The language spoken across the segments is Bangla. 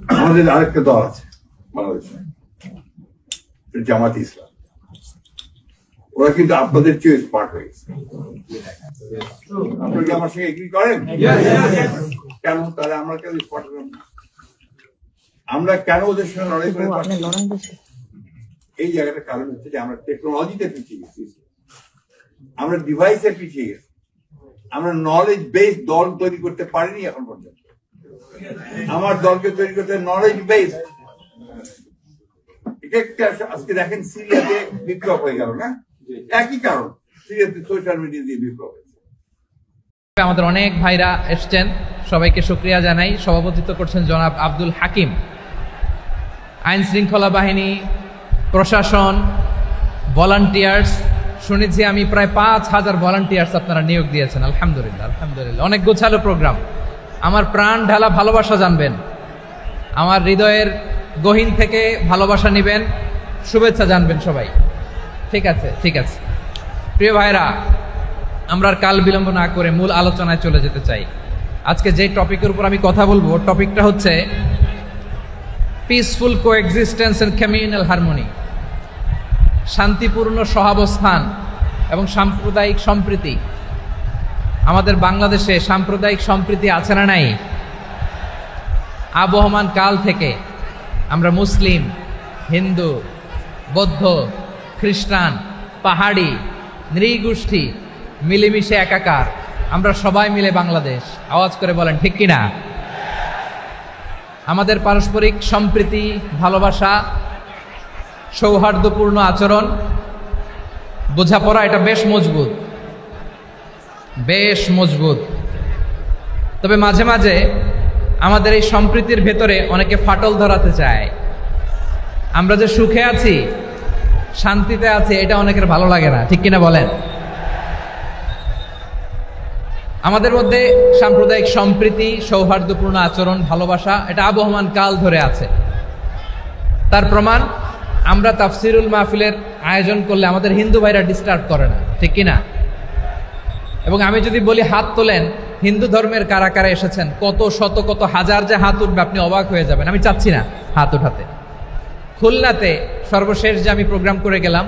আমাদের আরেকটা দল আছে বাংলাদেশে, জামাত ইসলাম। ওরা কিন্তু আপনাদের চেয়ে স্মার্ট হয়ে গেছে। আপনারা কি আমার সঙ্গে এগ্রি করেন? কেন তাহলে আমরা কেন স্মার্ট হলাম না? আমরা কেন ওদের সঙ্গে লড়াই করে পারছি? এই জায়গাটা কারণ হচ্ছে যে আমরা টেকনোলজিতে পিছিয়ে গেছি, আমরা ডিভাইসে পিছিয়ে গেছি, আমরা নলেজ বেস দল তৈরি করতে পারিনি এখন পর্যন্ত। আমার দলকে তৈরি করতে নলেজ বেস। আজকে দেখেন সিরিয়াতে বিপ্লব হয়ে গেল না, একই কারণ, সিরিয়াতে সোশ্যাল মিডিয়া দিয়ে বিপ্লব হয়েছে। আমাদের অনেক ভাইরা এসছেন, সবাইকে শুকরিয়া জানাই। সভাপতিত্ব করছেন জনাব আব্দুল হাকিম। আইন শৃঙ্খলা বাহিনী, প্রশাসন, ভলান্টিয়ার্স, শুনেছি আমি প্রায় 5,000 ভলান্টিয়ার্স আপনারা নিয়োগ দিয়েছেন। আলহামদুলিল্লাহ, আলহামদুলিল্লাহ। অনেক গোছালো প্রোগ্রাম। আমার প্রাণ ঢালা ভালোবাসা জানবেন, আমার হৃদয়ের গহীন থেকে ভালোবাসা নিবেন, শুভেচ্ছা জানবেন সবাই। ঠিক আছে, ঠিক আছে। প্রিয় ভাইরা, আমরা আর কাল বিলম্ব না করে মূল আলোচনায় চলে যেতে চাই। আজকে যে টপিকের উপর আমি কথা বলবো, টপিকটা হচ্ছে peaceful coexistence and communal harmony, শান্তিপূর্ণ সহাবস্থান এবং সাম্প্রদায়িক সম্প্রীতি। আমাদের বাংলাদেশে সাম্প্রদায়িক সম্প্রীতি আছে না নাই? আবহমান কাল থেকে আমরা মুসলিম, হিন্দু, বৌদ্ধ, খ্রিস্টান, পাহাড়ি, নৃগোষ্ঠী মিলেমিশে একাকার, আমরা সবাই মিলে বাংলাদেশ। আওয়াজ করে বলেন ঠিক কিনা? আমাদের পারস্পরিক সম্প্রীতি, ভালোবাসা, সৌহার্দ্যপূর্ণ আচরণ, বোঝাপড়া, এটা বেশ মজবুত, বেশ মজবুত। তবে মাঝে মাঝে আমাদের এই সম্প্রীতির ভেতরে অনেকে ফাটল ধরাতে চায়। আমরা যে সুখে আছি, শান্তিতে আছি, এটা অনেকের ভালো লাগে না, ঠিক কিনা বলেন? আমাদের মধ্যে সাম্প্রদায়িক সম্প্রীতি, সৌহার্দ্যপূর্ণ আচরণ, ভালোবাসা, এটা আবহমান কাল ধরে আছে। তার প্রমাণ, আমরা তাফসিরুল মাহফিলের আয়োজন করলে আমাদের হিন্দু ভাইরা ডিস্টার্ব করে না, ঠিক কিনা? এবং আমি যদি বলি হাত তোলেন, হিন্দু ধর্মের কারা কারা এসেছেন, কত শত কত হাজার যে হাত উঠবে, আপনি অবাক হয়ে যাবেন। আমি চাচ্ছি না হাত উঠাতে। খুলনাতে সর্বশেষ যে আমি প্রোগ্রাম করে গেলাম,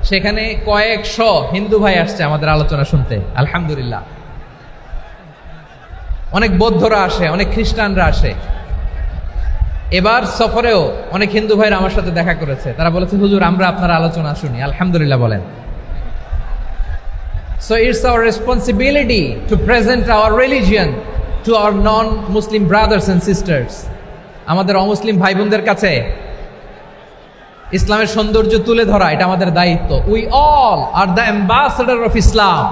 সেখানে কয়েকশো হিন্দু ভাই আসছে আমাদের আলোচনা শুনতে, আলহামদুলিল্লাহ। অনেক বৌদ্ধরা আসে, অনেক খ্রিস্টানরা আসে। এবার সফরেও অনেক হিন্দু ভাইরা আমার সাথে দেখা করেছে। তারা বলেছে, হুজুর আমরা আপনার আলোচনা শুনি। আলহামদুলিল্লাহ বলেন। So it's our responsibility to present our religion to our non-Muslim brothers and sisters. আমাদের অমুসলিম ভাই বোনদের কাছে ইসলামের সৌন্দর্য তুলে ধরা, এটা আমাদের দায়িত্ব। We all are the ambassador of Islam.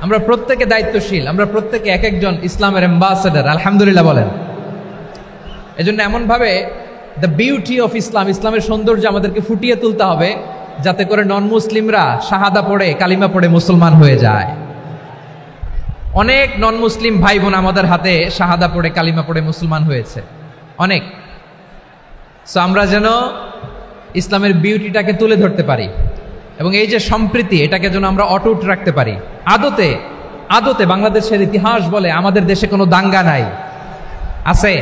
আমরা প্রত্যেকে দায়িত্বশীল, আমরা প্রত্যেকে এক একজন ইসলামের অ্যাম্বাসেডর। আলহামদুলিল্লাহ বলেন। এজন্য এমনভাবে দ্য বিউটি অফ ইসলাম, ইসলামের সৌন্দর্য আমাদেরকে ফুটিয়ে তুলতে হবে, যাতে করে নন মুসলিমরা শাহাদা পড়ে, কালিমা পড়ে মুসলমান হয়ে যায়। অনেক নন মুসলিম ভাই বোন আমাদের হাতে শাহাদা পড়ে, কালিমা পড়ে মুসলমান হয়েছে, অনেক। সো আমরা যেন ইসলামের বিউটিটাকে তুলে ধরতে পারি এবং এই যে সম্প্রীতি, এটাকে যেন আমরা অটুট রাখতে পারি। আদতে আদতে বাংলাদেশের ইতিহাস বলে আমাদের দেশে কোনো দাঙ্গা নাই, আছে?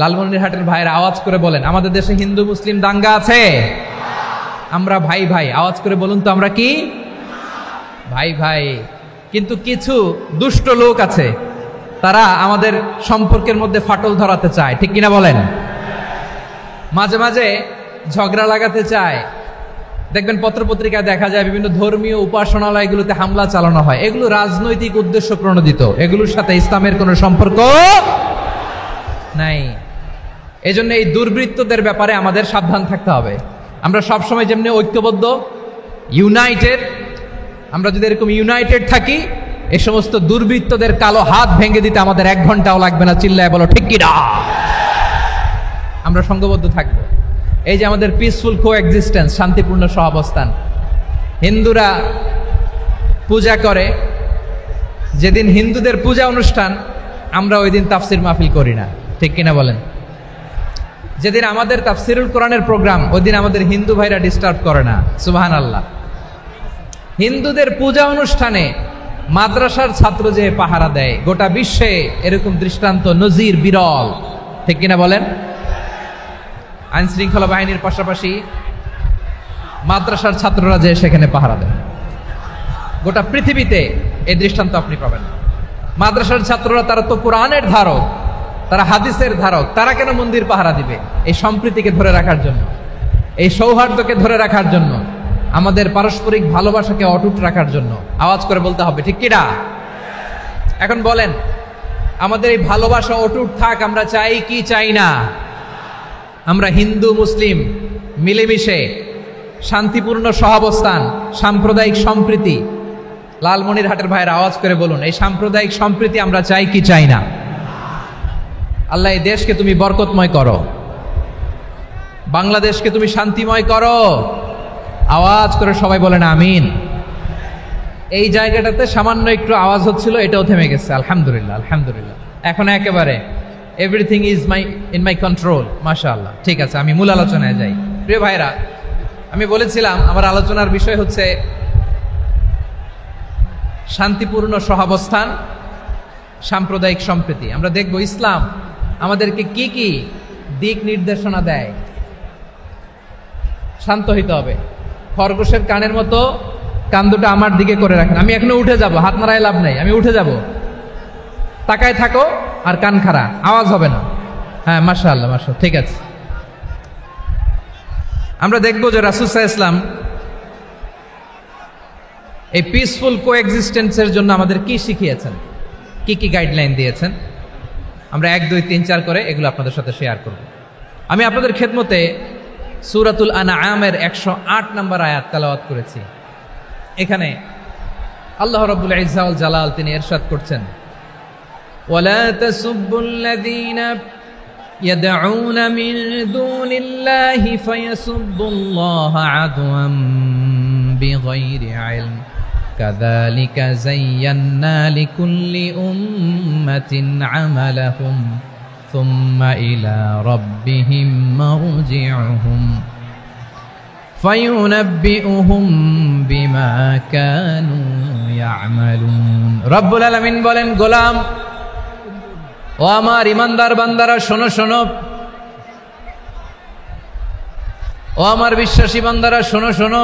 লালমনিরহাটের ভাইরা আওয়াজ করে বলেন, আমাদের দেশে হিন্দু মুসলিম দাঙ্গা আছে? আমরা ভাই ভাই, আওয়াজ করে বলুন তো, আমরা কি ভাই ভাই? কিন্তু কিছু দুষ্ট লোক আছে, তারা আমাদের সম্পর্কের মধ্যে ফাটল ধরাতে চায়, ঠিক কিনা বলেন? মাঝে মাঝে ঝগড়া লাগাতে চায়। দেখবেন পত্রপত্রিকায় দেখা যায় বিভিন্ন ধর্মীয় উপাসনালয়গুলোতে হামলা চালানো হয়। এগুলো রাজনৈতিক উদ্দেশ্য প্রণোদিত, এগুলোর সাথে ইসলামের কোনো সম্পর্ক নাই। এজন্য এই দুর্বৃত্তদের ব্যাপারে আমাদের সাবধান থাকতে হবে। আমরা সবসময় যেমনি ঐক্যবদ্ধ, ইউনাইটেড, আমরা যদি এরকম ইউনাইটেড থাকি, এই সমস্ত দুর্বৃত্তদের কালো হাত ভেঙে দিতে আমাদের 1 ঘন্টাও লাগবে না। চিল্লায় বলো ঠিক কিনা? আমরা সংঘবদ্ধ থাকবো। এই যে আমাদের পিসফুল কোএক্সিস্টেন্স, শান্তিপূর্ণ সহাবস্থান। হিন্দুরা পূজা করে, যেদিন হিন্দুদের পূজা অনুষ্ঠান, আমরা ওই দিন তাফসির মাহফিল করি না, ঠিক কিনা বলেন? যেদিন আমাদের তাফসিরুল কোরআনের প্রোগ্রাম, ওই দিন আমাদের হিন্দু ভাইরা ডিস্টার্ব করে না। সুবহানাল্লাহ। হিন্দুদের পূজা অনুষ্ঠানে মাদ্রাসার ছাত্র যে পাহারা দেয়, গোটা বিশ্বে এরকম দৃষ্টান্ত নজির বিরল। ঠিক কিনা বলেন? আইন শৃঙ্খলা বাহিনীর পাশাপাশি মাদ্রাসার ছাত্ররা যে সেখানে পাহারা দেয়। গোটা পৃথিবীতে এই দৃষ্টান্ত আপনি পাবেন। মাদ্রাসার ছাত্ররা তারা তো কোরআনের ধারক, তারা হাদিসের ধারক, তারা কেন মন্দির পাহারা দিবে? এই সম্প্রীতিকে ধরে রাখার জন্য, এই সৌহার্দ্যকে ধরে রাখার জন্য, আমাদের পারস্পরিক ভালোবাসাকে অটুট রাখার জন্য। আওয়াজ করে বলতে হবে, ঠিক কিনা? এখন বলেন, আমাদের এই ভালোবাসা অটুট থাক আমরা চাই কি চাই না? আমরা হিন্দু মুসলিম মিলেমিশে শান্তিপূর্ণ সহাবস্থান, সাম্প্রদায়িক সম্প্রীতি, লালমনিরহাটের ভাইয়ের আওয়াজ করে বলুন, এই সাম্প্রদায়িক সম্প্রীতি আমরা চাই কি চাই না? আল্লাহ এই দেশকে তুমি বরকতময় করো, বাংলাদেশকে তুমি শান্তিময় করো। আওয়াজ করে সবাই বলেন আমিন। এই জায়গাটাতে সামান্য একটু আওয়াজ হচ্ছিল, এটাও থেমে গেছে, আলহামদুলিল্লাহ আলহামদুলিল্লাহ। এখন একেবারে everything is in my control, মাশাআল্লাহ। ঠিক আছে, আমি মূল আলোচনায় যাই। প্রিয় ভাইরা, আমি বলেছিলাম আমার আলোচনার বিষয় হচ্ছে শান্তিপূর্ণ সহাবস্থান, সাম্প্রদায়িক সম্প্রীতি। আমরা দেখব ইসলাম আমাদেরকে কি কি দিক নির্দেশনা দেয়। শান্ত হইতে হবে, খরগোশের কানের মতো কান দুটো আমার দিকে করে রাখেন। আমি এখনো উঠে যাব, হাত নাড়ায় লাভ নাই, আমি উঠে যাব। তাকায় থাকো আর কান খাড়া, আওয়াজ হবে না। হ্যাঁ, মাশাআল্লাহ মাশাআল্লাহ, ঠিক আছে। আমরা দেখব যে রাসূল সাল্লাল্লাহু আলাইহি ওয়াসাল্লাম এই পিসফুল কোএক্সিস্টেন্সের জন্য আমাদের কি শিখিয়েছেন, কি কি গাইডলাইন দিয়েছেন। আমরা 1 2 3 4 করে এগুলো আপনাদের সাথে শেয়ার করব। আমি আপনাদের খেদমতে সূরাতুল আনআমের 108 নম্বর আয়াত তেলাওয়াত করেছি। এখানে আল্লাহ রাব্বুল ইজ্জা ওয়াল জালাল তিনি ইরশাদ করছেন, ওয়ালা তাসুবুল্লাযীনা ইয়াদউনা মিন দুনিল্লাহি ফায়াসুবুল্লাহা আদওয়াম বিগাইরি ইলম কাযালিকা যায়্যান্না লিকুল্লি উম্মাতিন আমালাহুম সুম্মা ইলা রাব্বিহিম মারজিউহুম ফায়ুনাব্বিউহুম বিমা কানু ইয়ামালুন। রব্বুল আলামিন বলেন, গোলাম ও আমার ইমানদার বান্দারা শোনো শোনো, ও আমার বিশ্বাসী বান্দারা শোনো শোনো,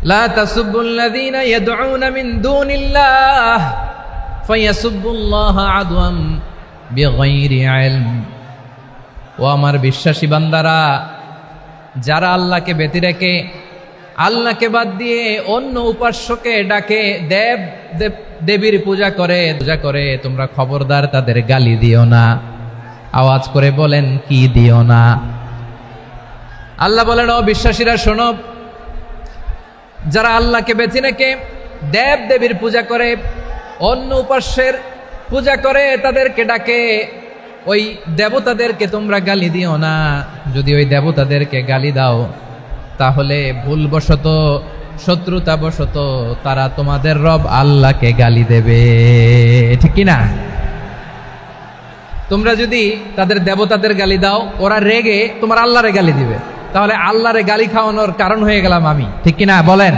লা তাসুবুল্লাযীনা ইয়াদউনা মিন দুনিল্লাহ ফায়াসুবুল্লাহা আদওয়াম বিগাইরি ইলম। ও আমার বিশ্বাসী বান্দারা, যারা আল্লাহকে ব্যতি রেখে, আল্লাহকে বাদ দিয়ে অন্য উপাস্যকে ডাকে, দেবীর পূজা করে, তোমরা খবরদার তাদের গালি দিও না। আওয়াজ করে বলেন, কি দিও না? আল্লাহ বলেন, ও বিশ্বাসীরা শোনো, যারা আল্লাহকে বেছে রেখে দেবীর পূজা করে, অন্য উপাস্যের পূজা করে, তাদেরকে ডাকে, ওই দেবতাদেরকে তোমরা গালি দিও না। যদি ওই দেবতাদেরকে গালি দাও তাহলে ভুলবশত, শত্রুতাবশত তারা তোমাদের রব আল্লাহকে গালি দেবে, ঠিক কি না? তোমরা যদি তাদের দেবতাদের গালি দাও, ওরা রেগে তোমার আল্লাহরে গালি দিবে, তাহলে আল্লাহরে গালি খাওয়ানোর কারণ হয়ে গেলাম আমি, ঠিক কি না বলেন?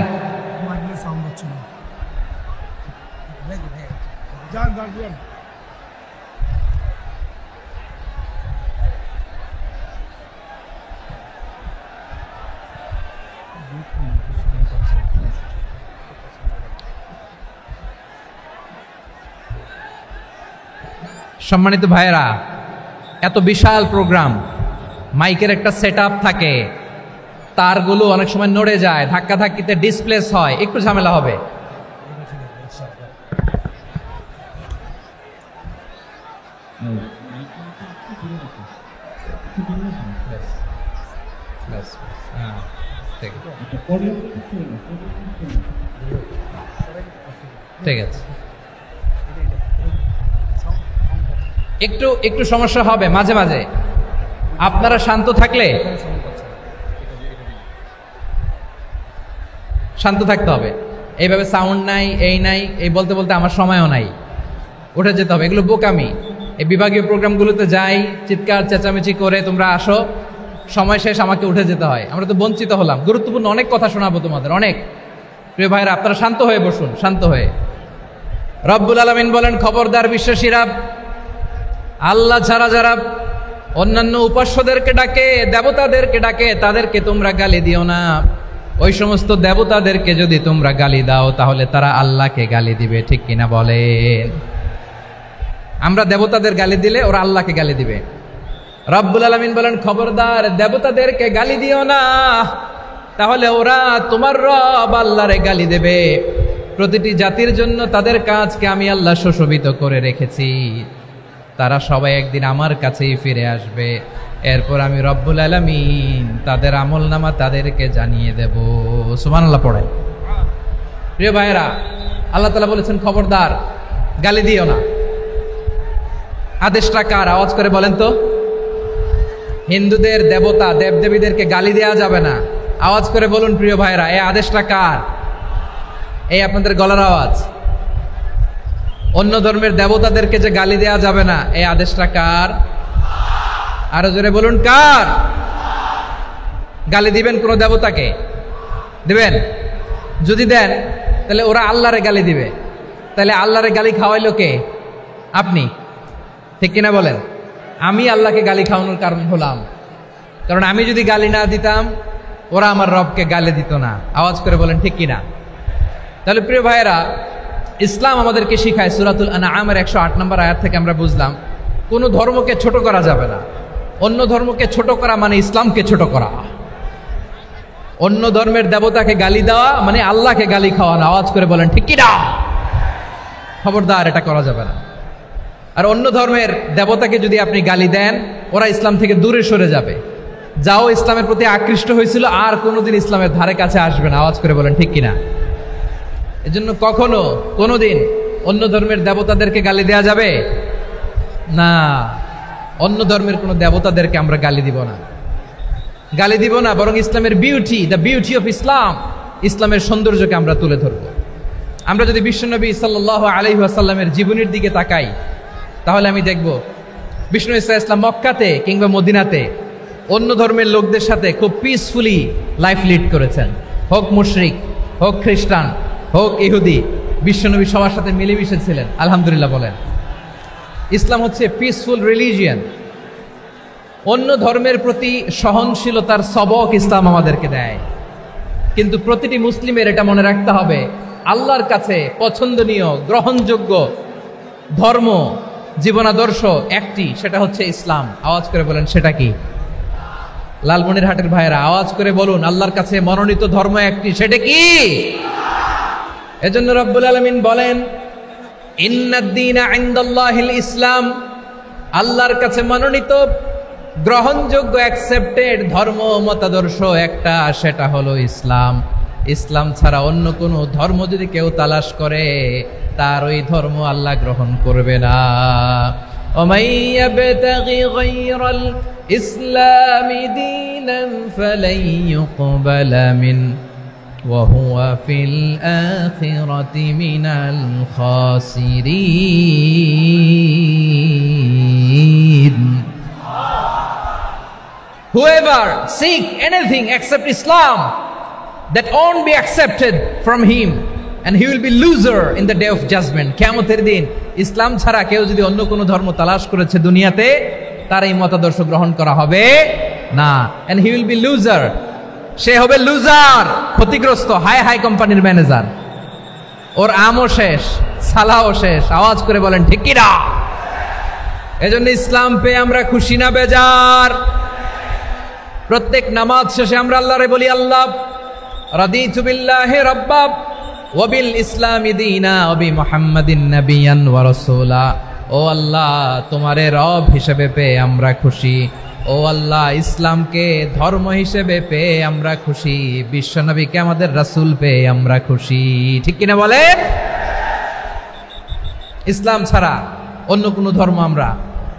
সম্মানিত ভাইয়েরা, এত বিশাল প্রোগ্রাম, মাইকের একটা সেটআপ থাকে, তারগুলো অনেক সময় নড়ে যায়, ধাক্কা ধাক্কিতে ডিসপ্লেস হয়, একটু ঝামেলা হবে। ঠিক আছে, একটু সমস্যা হবে মাঝে মাঝে। আপনারা শান্ত থাকলে, শান্ত থাকতে হবে। এইভাবে সাউন্ড নাই, এই নাই, এই বলতে বলতে আমার সময়ও নাই, উঠে যেতে হবে, এগুলো বোকামি। এই বিভাগীয় প্রোগ্রামগুলোতে যাই, চিৎকার চেঁচামেচি করে তোমরা আসো, সময় শেষ, আমাকে উঠে যেতে হয়। আমরা তো বঞ্চিত হলাম, গুরুত্বপূর্ণ অনেক কথা শোনাবো তোমাদের, অনেক। প্রিয় ভাইরা, আপনারা শান্ত হয়ে বসুন, শান্ত হয়ে। রব্বুল আলামিন বলেন, খবরদার বিশ্বাসীরা, আল্লাহ ছাড়া যারা অন্যান্য উপাস্যদেরকে ডাকে, দেবতাদেরকে ডাকে, তাদেরকে তোমরা গালি দিও না। ওই সমস্ত দেবতাদেরকে যদি তোমরা গালি দাও তাহলে তারা আল্লাহকে গালি দিবে, ঠিক কিনা বলেন? আমরা দেবতাদের গালি দিলে ওরা আল্লাহকে গালি দিবে। রব্বুল আলামিন বলেন, খবরদার দেবতাদেরকে গালি দিও না, তাহলে ওরা তোমার রব আল্লাহরে গালি দেবে। প্রতিটি জাতির জন্য তাদের কাজকে আমি আল্লাহ সুশোভিত করে রেখেছি, তারা সবাই একদিন আমার কাছেই ফিরে আসবে। এরপর আমি রব্বুল আলামিন তাদের আমলনামা তাদেরকে জানিয়ে দেব। সুবহানাল্লাহ পড়ে। প্রিয় ভাইয়েরা, আল্লাহ তাআলা বলেছেন খবরদার গালি দিও না। আদেশটা কার? আওয়াজ করে বলেন তো। হিন্দুদের দেবতা দেবদেবীদেরকে গালি দেওয়া যাবে না। আওয়াজ করে বলুন প্রিয় ভাইয়েরা, এই আদেশটা কার? এই আপনাদের গলার আওয়াজ। অন্য ধর্মের দেবতাদেরকে যে গালি দেওয়া যাবে না, এই আদেশটা কার? আরো জোরে বলুন, কার? গালি দিবেন কোন দেবতাকে? দিবেন? যদি দেন তাহলে ওরা আল্লাহরে গালি দিবে। তাহলে আল্লাহরে গালি খাওয়াইলো কে? আপনি, ঠিক কিনা বলেন? আমি আল্লাহকে গালি খাওয়ানোর কারণ হলাম, কারণ আমি যদি গালি না দিতাম ওরা আমার রবকে গালি দিত না। আওয়াজ করে বলেন ঠিক কিনা? তাহলে প্রিয় ভাইয়েরা, ইসলাম আমাদেরকে শিখায়, সূরাতুল আনআমের 108 নম্বর আয়াত থেকে আমরা বুঝলাম কোন ধর্মকে ছোট করা যাবে না। অন্য ধর্মকে ছোট করা মানে ইসলামকে ছোট করা। অন্য ধর্মের দেবতাকে গালি দেওয়া মানে আল্লাহকে গালি খাওয়ানো। আওয়াজ করে বলেন ঠিক কিনা? খবরদার, এটা করা যাবে না। আর অন্য ধর্মের দেবতাকে যদি আপনি গালি দেন, ওরা ইসলাম থেকে দূরে সরে যাবে। যাও ইসলামের প্রতি আকৃষ্ট হয়েছিল আর কোনোদিন ইসলামের ধারে কাছে আসবে না। আওয়াজ করে বলেন ঠিক কিনা? এজন্য কখনো কোনোদিন অন্য ধর্মের দেবতাদেরকে গালি দেয়া যাবে না। অন্য ধর্মের কোনো দেবতাদেরকে আমরা গালি দিব না, গালি দিব না, বরং ইসলামের beauty, the beauty of Islam, ইসলামের সৌন্দর্যকে আমরা তুলে ধরব। আমরা যদি বিশ্বনবী সাল্লাল্লাহু আলাইহি ওয়াসাল্লামের জীবনের দিকে তাকাই তাহলে আমি দেখব বিষ্ণু ইসলাম মক্কাতে কিংবা মদিনাতে অন্য ধর্মের লোকদের সাথে খুব পিসফুলি লাইফ লিড করেছেন। হোক মুশরিক, হোক খ্রিস্টান, হোক ইহুদি, বিশ্বনবী সবার সাথে মিলেমিশে ছিলেন। আলহামদুলিল্লাহ বলেন। ইসলাম হচ্ছে পিসফুল রিলিজিয়ান। অন্য ধর্মের প্রতি সহনশীলতার সবক ইসলাম আমাদেরকে দেয়। কিন্তু প্রতিটি মুসলিমের এটা মনে রাখতে হবে, আল্লাহর কাছে পছন্দনীয় গ্রহণযোগ্য ধর্ম জীবনাদর্শ একটি, সেটা হচ্ছে ইসলাম। আওয়াজ করে বলেন সেটা কি? লালমনিরহাটের ভাইয়েরা আওয়াজ করে বলুন, আল্লাহর কাছে মনোনীত ধর্ম একটি, সেটা কি? এজন্য রব্বুল আলামিন বলেন, ইন্নাদ-দীনা ইনদাল্লাহিল ইসলাম, আল্লাহর কাছে মনোনীত গ্রহণযোগ্য অ্যাকসেপ্টেড ধর্ম মতাদর্শ একটা, সেটা হলো ইসলাম। ইসলাম ছাড়া অন্য কোনো ধর্ম যদি কেউ তালাশ করে তার ওই ধর্ম আল্লাহ গ্রহণ করবে না। ওমাই ইয়াবতাগি গায়রাল ইসলামি দীনান ফালাই ইউকবালা মিন ওয়া হুয়া ফিল আখিরাতি মিনাল খাসিরিন। Whoever seek anything except Islam, that won't be accepted from him, and he will be loser in the day of judgment. কিয়ামতের দিন ইসলাম ছাড়া কেউ যদি অন্য কোনো ধর্ম তালাশ করেছে দুনিয়াতে, তার এই মতাদর্শ গ্রহণ করা হবে না, and he will be loser, সে হবে লুজার, ক্ষতিগ্রস্ত, হাই হাই কোম্পানির ম্যানেজার। ওর আমও শেষ, সালাও শেষ। আওয়াজ করে বলেন ঠিক কি না? এজন্য ইসলাম পেয়ে আমরা খুশি না বেজার? প্রত্যেক নামাজ শেষে আমরা আল্লাহরে বলি, আল্লাহ রাদিতু বিল্লাহি রাব্বা ওয়া বিল ইসলামি দীনা ওয়া বি মুহাম্মাদিন নাবিয়ান ওয়া রাসূলা। ও আল্লাহ, তোমারে রব হিসেবে পেয়ে আমরা খুশি। ও আল্লাহ, ইসলামকে ধর্ম হিসেবে পেয়ে আমরা খুশি। বিশ্বনবীকে আমাদের রাসূল পেয়ে আমরা খুশি। ঠিক কিনা বলেন? ইসলাম ছাড়া অন্য কোনো ধর্ম আমরা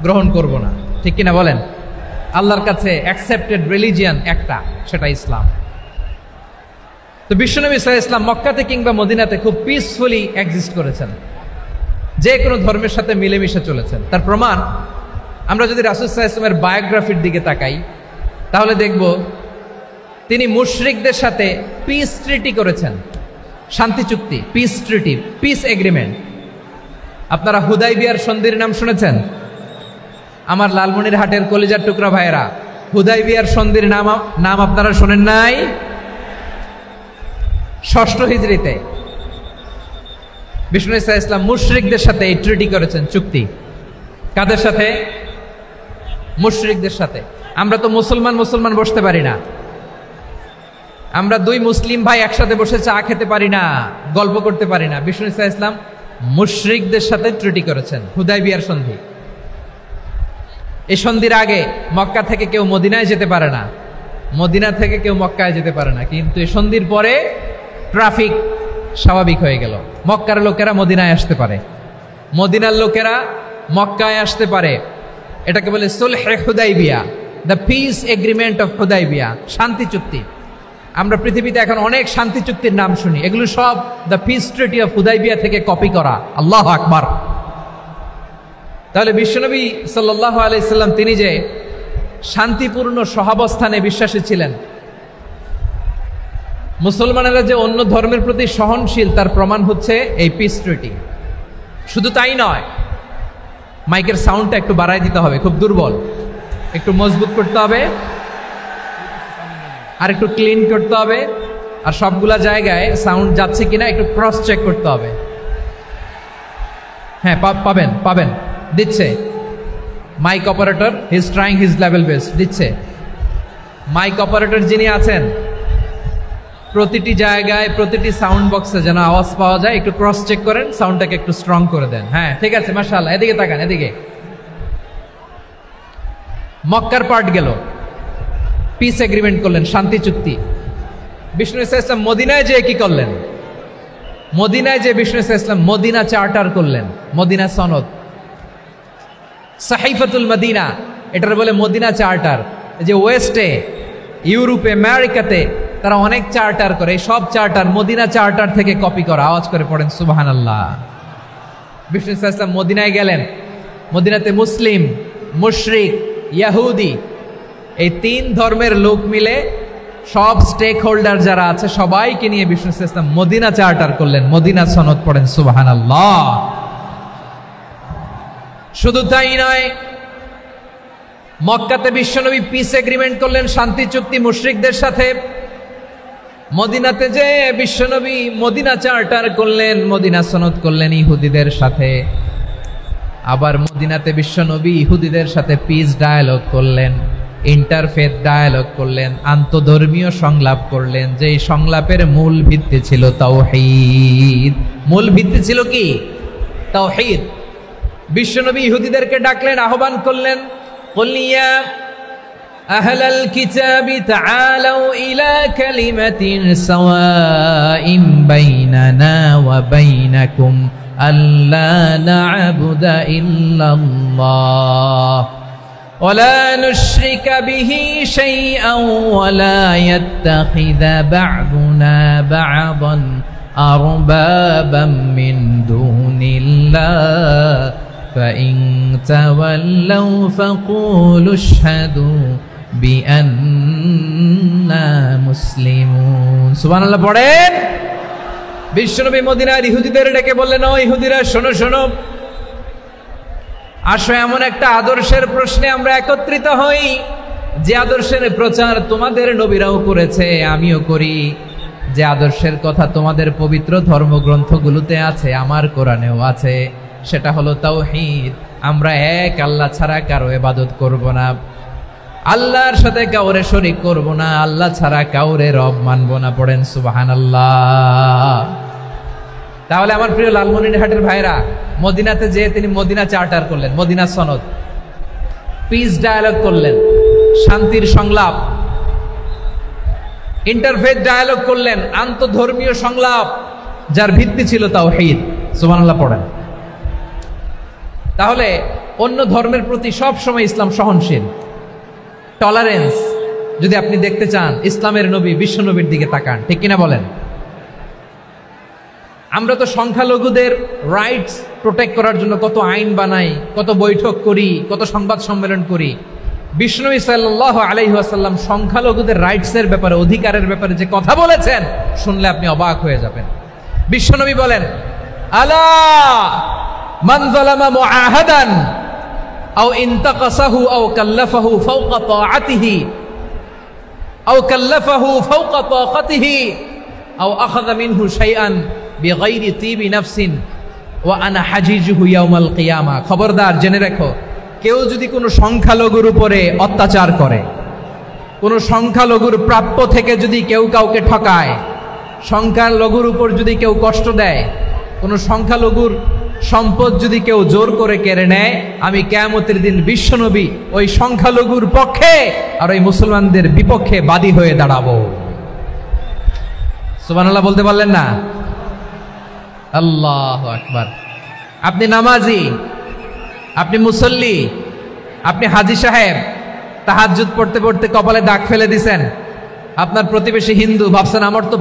গ্রহণ করব না। ঠিক কিনা বলেন? আল্লাহর কাছে অ্যাকসেপ্টেড রিলিজিয়ান একটা, সেটা ইসলাম। তো বিশ্বনবী সাল্লাল্লাহু আলাইহি ওয়াসাল্লাম মক্কাতে কিংবা মদিনাতে খুব পিসফুলি এক্সিস্ট করেছেন, যে কোনো ধর্মের সাথে মিলেমিশে চলেছেন। তার প্রমাণ আমরা যদি রাসূল সাল্লাল্লাহু আলাইহি ওয়াসাল্লামের বায়োগ্রাফির দিকে তাকাই তাহলে দেখব তিনি মুশরিকদের সাথে পিস ট্রিটি করেছেন, শান্তি চুক্তি, পিস ট্রিটি, পিস এগ্রিমেন্ট। আপনারা হুদাইবিয়ার সন্ধির নাম শুনেছেন? আমার লালমনিরহাটের কলিজার টুকরা ভাইয়েরা, হুদাইবিয়ার সন্ধির নাম আপনারা শোনেন নাই? 6ষ্ঠ হিজরিতে বিষ্ণু ইসা ইসলাম মুশরিকদের সাথে এই ট্রিটি করেছেন, চুক্তি। কাদের সাথে? মুশরিকদের সাথে। আমরা তো মুসলমান বসতে পারি না, আমরা 2 মুসলিম ভাই একসাথে বসে চা খেতে পারি না, গল্প করতে পারি না। বিষ্ণু ইসা ইসলাম মুশরিকদের সাথে ট্রিটি করেছেন, হুদাইবিয়ার সন্ধি। এই সন্ধির আগে মক্কা থেকে কেউ মদিনায় যেতে পারে না, মদিনা থেকে কেউ মক্কায় যেতে পারে না। কিন্তু এই সন্ধির পরে ট্রাফিক স্বাভাবিক হয়ে গেল, মক্কার লোকেরা মদিনায় আসতে পারে, মদিনার লোকেরা মক্কায় আসতে পারে। এটাকে বলে সুলহে হুদাইবিয়া, the peace agreement of Hudaibiya, শান্তি চুক্তি। আমরা পৃথিবীতে এখন অনেক শান্তি চুক্তির নাম শুনি, এগুলো সব the piece treaty of Hudaibiya থেকে কপি করা। আল্লাহু আকবার। তাহলে বিশ্বনবী সাল্লাল্লাহু আলাইহি সাল্লাম তিনি যে শান্তিপূর্ণ সহাবস্থানে বিশ্বাসী ছিলেন, মুসলমানেরা যে অন্য ধর্মের প্রতি সহনশীল তার প্রমাণ হচ্ছে এই পিস ট্রিটি। শুধু তাই নয়, মাইকের সাউন্ডটা একটু বাড়াই দিতে হবে, খুব দুর্বল, একটু মজবুত করতে হবে, আর একটু ক্লিন করতে হবে, আর সবগুলা জায়গায় সাউন্ড যাচ্ছে কিনা একটু ক্রস চেক করতে হবে। হ্যাঁ, পাবেন দিচ্ছে mic operator, he is trying his level best, দিচ্ছে। মাইক অপারেটর যিনি আছেন, প্রতিটি জায়গায় প্রতিটি সাউন্ড বক্সে যেন আওয়াজ পাওয়া যায়, একটু ক্রস চেক করেন, সাউন্ডটাকে একটু স্ট্রং করে দেন। হ্যাঁ, ঠিক আছে, মাশাআল্লাহ। এদিকে তাকান, এদিকে। মক্কার পার্ট গেল, পিস এগ্রিমেন্ট করলেন, শান্তি চুক্তি। বিষ্ণু ইসা ইসলাম মদিনায় যেয়ে কি করলেন? মদিনায় যে বিষ্ণু ইসা ইসলাম মদিনা চার্টার করলেন, মদিনা সনদ, সাহিফাতুল মদিনা, এটার বলে মদিনা চার্টার। যে ওয়েস্টে, ইউরোপে, আমেরিকাতে তারা অনেক চার্টার করে, সব চার্টার মদিনা চার্টার থেকে কপি করা। আওয়াজ করে পড়েন সুবহানাল্লাহ। বিষ্ণু ইসা ইসলাম মদিনায় গেলেন, মদিনাতে মুসলিম, মুশরিক, ইয়াহুদি, এই 3 ধর্মের লোক মিলে সব স্টেক হোল্ডার যারা আছে সবাইকে নিয়ে বিষ্ণু ইসা ইসলাম মদিনা চার্টার করলেন, মদিনা সনদ, পড়েন সুবহানাল্লাহ। শুধু তাই নয়, মক্কাতে বিশ্বনবী পিস এগ্রিমেন্ট করলেন, শান্তি চুক্তি মুশরিকদের সাথে। মদিনাতে যে বিশ্বনবী মদিনা চার্টার করলেন, মদিনা সনদ করলেন ইহুদিদের সাথে। আবার মদিনাতে বিশ্বনবী ইহুদিদের সাথে পিস ডায়ালগ করলেন, ইন্টারফেথ ডায়ালগ করলেন, আন্তধর্মীয় সংলাপ করলেন, যেই সংলাপের মূল ভিত্তি ছিল তাওহীদ। মূল ভিত্তি ছিল কি? তাওহীদ। বিশ্বনবী ইহুদিদেরকে ডাকলেন, আহ্বান করলেন, কুল ইয়া আহলাল কিতাবি তাআলাউ ইলা কালিমাতিন সাওয়াইন বাইনানা ওয়া বাইনাকুম আল্লা না'বুদা ইল্লাল্লাহ ওয়া লা নুশরিকা বিহি শাইআন ওয়া লা ইয়াত্তাখিযা বা'দুনা বা'দান আরবাবাম মিন দুনিল্লাহ فإن تولوا فقولوا اشهدوا بأننا مسلمون। সুবহানাল্লাহ পড়েন। বিশ্বনবী মদিনার ইহুদিদের ডেকে বললেন, ও ইহুদিরা, শোনো শোনো, আসো এমন একটা আদর্শের প্রশ্নে আমরা একত্রিত হই, যে আদর্শের প্রচার তোমাদের নবীরাও করেছে, আমিও করি, যে আদর্শের কথা তোমাদের পবিত্র ধর্মগ্রন্থগুলোতে আছে, আমার কোরআনেও আছে, সেটা হলো তাওহীদ। আমরা এক আল্লাহ ছাড়া কারো ইবাদত করব না, আল্লাহর সাথে কাউরে শরীক করব না, আল্লাহ ছাড়া কাউরে রব মানব না। পড়েন সুবহানাল্লাহ। তাহলে আমার প্রিয় লালমনিরহাটের ভাইরা, মদিনাতে যে তিনি মদিনা চার্টার করলেন, মদিনা সনদ, পিস ডায়ালগ করলেন, শান্তির সংলাপ, ইন্টারফেথ ডায়ালগ করলেন, আন্তধর্মীয় সংলাপ, যার ভিত্তি ছিল তাওহীদ। সুবহানাল্লাহ পড়েন। তাহলে অন্য ধর্মের প্রতি সব সময় ইসলাম সহনশীল, টলারেন্স। যদি আপনি দেখতে চান ইসলামের নবী বিশ্ব নবীর দিকে তাকান, ঠিক কিনা বলেন? আমরা তো সংখ্যালঘুদের রাইটস প্রোটেক্ট করার জন্য কত আইন বানাই, কত বৈঠক করি, কত সংবাদ সম্মেলন করি। বিষ্ণু সাল্লাল্লাহু আলাইহি ওয়াসাল্লাম সংখ্যালঘুদের রাইটসের ব্যাপারে, অধিকারের ব্যাপারে যে কথা বলেছেন, শুনলে আপনি অবাক হয়ে যাবেন। বিশ্বনবী বলেন, আলা মান যালামা মুআহাদান আও ইনতাকাসাহু আও কাল্লাফাহু ফাওকা তাআতিহি আও কাল্লাফাহু ফাওকা তাকাতিহি আও আখাযা মিনহু শাইআন বিগাইরি তিবি নাফসিন ওয়া আনা হাজিজুহু ইয়াউমাল কিয়ামা। খবরদার, জেনে রাখো, কেউ যদি কোনো সংখ্যালঘুর উপরে অত্যাচার করে, কোনো সংখ্যালঘুর প্রাপ্য থেকে যদি কেউ কাউকে ঠকায়, সংখ্যালঘুর উপর যদি কেউ কষ্ট দেয়, কোনো সংখ্যালঘুর সম্পদ যদি কেউ জোর করে কেড়ে নেয়, আমি কিয়ামতের দিন বিশ্বনবী ওই সংখ্যালঘুর পক্ষে আর ওই মুসলমানদের বিপক্ষে বাদী হয়ে দাঁড়াবো। সুবহানাল্লাহ বলতে পারলেন না? আল্লাহু আকবার। আপনি নামাজি, আপনি মুসল্লি, আপনি হাজী সাহেব, তাহাজ্জুদ পড়তে পড়তে কপালে দাগ ফেলে দিছেন, আপনার প্রতিবেশী হিন্দু, ভাবছেন আমার তো